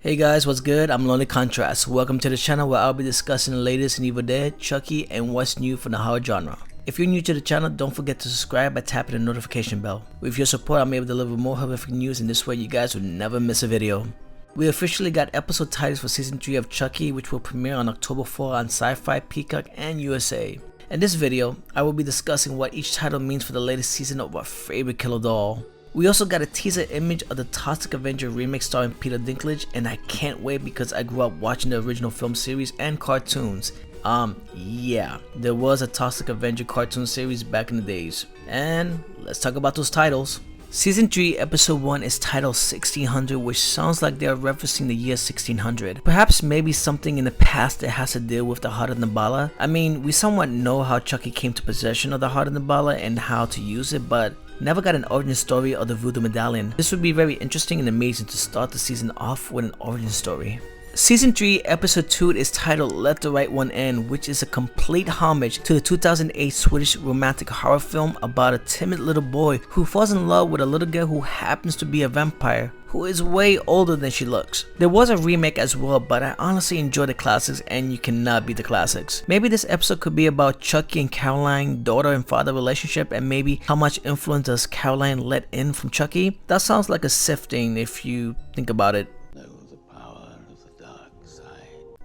Hey guys, what's good? I'm Lonely Contrast. Welcome to the channel where I'll be discussing the latest in Evil Dead, Chucky, and what's new from the horror genre. If you're new to the channel, don't forget to subscribe by tapping the notification bell. With your support, I'm able to deliver more horrific news, and this way you guys will never miss a video. We officially got episode titles for season 3 of Chucky, which will premiere on October 4 on Sci-Fi, Peacock, and USA. In this video, I will be discussing what each title means for the latest season of our favorite killer doll. We also got a teaser image of the Toxic Avenger remake starring Peter Dinklage, and I can't wait because I grew up watching the original film series and cartoons. Yeah, there was a Toxic Avenger cartoon series back in the days. And let's talk about those titles. Season 3 episode 1 is titled 1600, which sounds like they are referencing the year 1600. Perhaps maybe something in the past that has to deal with the Heart of Nabala. I mean, we somewhat know how Chucky came to possession of the Heart of Nabala and how to use it, but never got an origin story of the Voodoo Medallion. This would be very interesting and amazing to start the season off with an origin story. Season 3 episode 2 is titled Let the Right One In, which is a complete homage to the 2008 Swedish romantic horror film about a timid little boy who falls in love with a little girl who happens to be a vampire who is way older than she looks. There was a remake as well, but I honestly enjoy the classics and you cannot beat the classics. Maybe this episode could be about Chucky and Caroline, daughter and father relationship, and maybe how much influence does Caroline let in from Chucky? That sounds like a sifting if you think about it.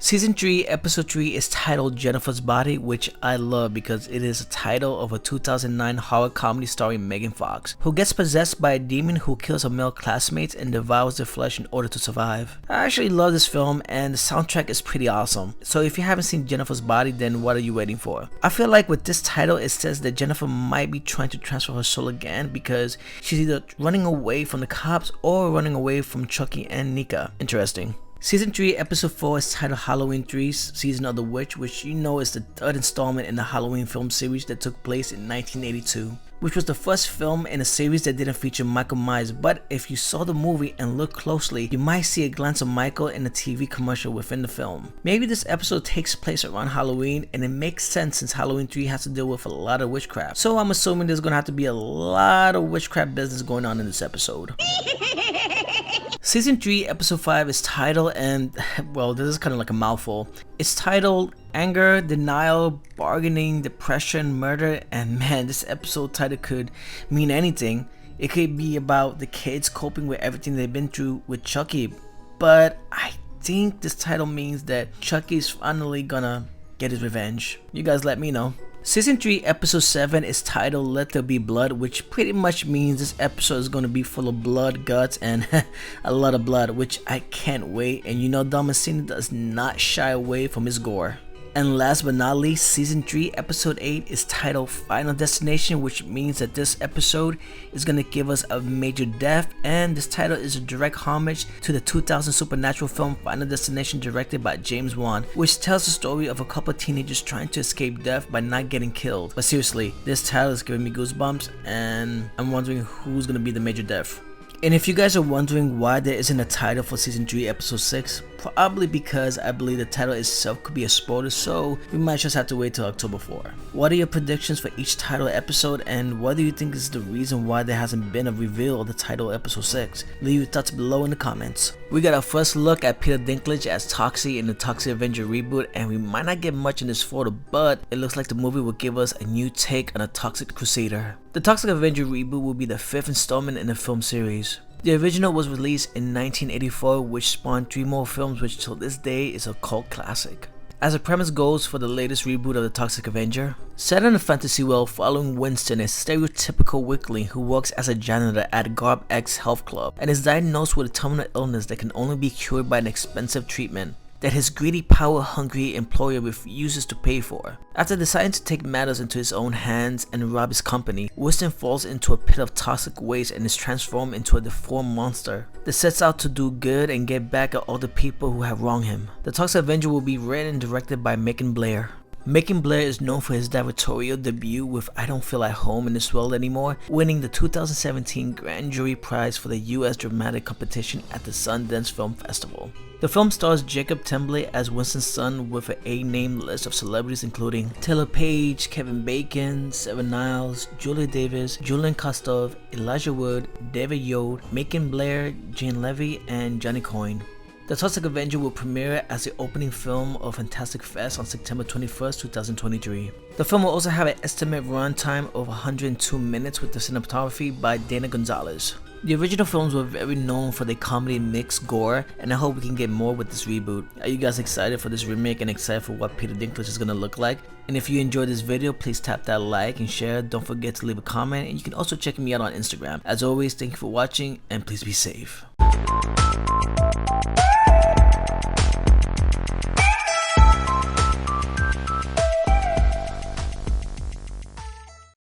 Season 3 episode 3 is titled Jennifer's Body, which I love because it is a title of a 2009 horror comedy starring Megan Fox, who gets possessed by a demon who kills her male classmates and devours their flesh in order to survive. I actually love this film and the soundtrack is pretty awesome. So if you haven't seen Jennifer's Body, then what are you waiting for? I feel like with this title it says that Jennifer might be trying to transfer her soul again because she's either running away from the cops or running away from Chucky and Nika. Interesting. Season 3 episode 4 is titled Halloween 3 Season of the Witch, which you know is the third installment in the Halloween film series that took place in 1982, which was the first film in a series that didn't feature Michael Myers. But if you saw the movie and look closely, you might see a glance of Michael in a TV commercial within the film. Maybe this episode takes place around Halloween, and it makes sense since Halloween 3 has to deal with a lot of witchcraft. So I'm assuming there's gonna have to be a lot of witchcraft business going on in this episode. Season 3 episode 5 is titled, and well, this is kind of like a mouthful. It's titled Anger, Denial, Bargaining, Depression, Murder, and man, this episode title could mean anything. It could be about the kids coping with everything they've been through with Chucky, but I think this title means that Chucky's finally gonna get his revenge. You guys let me know. Season 3 episode 7 is titled Let There Be Blood, which pretty much means this episode is going to be full of blood, guts, and a lot of blood, which I can't wait. And you know Damascene does not shy away from his gore. And last but not least, Season 3 episode 8 is titled Final Destination, which means that this episode is going to give us a major death, and this title is a direct homage to the 2000 supernatural film Final Destination directed by James Wan, which tells the story of a couple of teenagers trying to escape death by not getting killed. But seriously, this title is giving me goosebumps and I'm wondering who's going to be the major death. And if you guys are wondering why there isn't a title for Season 3 episode 6, probably because I believe the title itself could be a spoiler, so we might just have to wait till October 4. What are your predictions for each title episode, and what do you think is the reason why there hasn't been a reveal of the title episode 6? Leave your thoughts below in the comments. We got our first look at Peter Dinklage as Toxie in the Toxic Avenger Reboot, and we might not get much in this photo, but it looks like the movie will give us a new take on a Toxic Crusader. The Toxic Avenger Reboot will be the 5th installment in the film series. The original was released in 1984, which spawned 3 more films, which till this day is a cult classic. As the premise goes for the latest reboot of the Toxic Avenger, set in a fantasy world following Winston, a stereotypical weakling who works as a janitor at Garb X Health Club and is diagnosed with a terminal illness that can only be cured by an expensive treatment that his greedy, power-hungry employer refuses to pay for. After deciding to take matters into his own hands and rob his company, Winston falls into a pit of toxic waste and is transformed into a deformed monster that sets out to do good and get back at all the people who have wronged him. The Toxic Avenger will be written and directed by Macon Blair. Macon Blair is known for his directorial debut with I Don't Feel at Home in This World Anymore, winning the 2017 Grand Jury Prize for the US Dramatic Competition at the Sundance Film Festival. The film stars Jacob Tremblay as Winston's son with an A-name list of celebrities including Taylor Page, Kevin Bacon, Seven Niles, Julia Davis, Julian Kostov, Elijah Wood, David Yode, Macon Blair, Jane Levy, and Johnny Coyne. The Toxic Avenger will premiere as the opening film of Fantastic Fest on September 21st, 2023. The film will also have an estimated runtime of 102 minutes with the cinematography by Dana Gonzalez. The original films were very known for their comedy mix, gore, and I hope we can get more with this reboot. Are you guys excited for this remake and excited for what Peter Dinklage is gonna look like? And if you enjoyed this video, please tap that like and share. Don't forget to leave a comment, and you can also check me out on Instagram. As always, thank you for watching, and please be safe.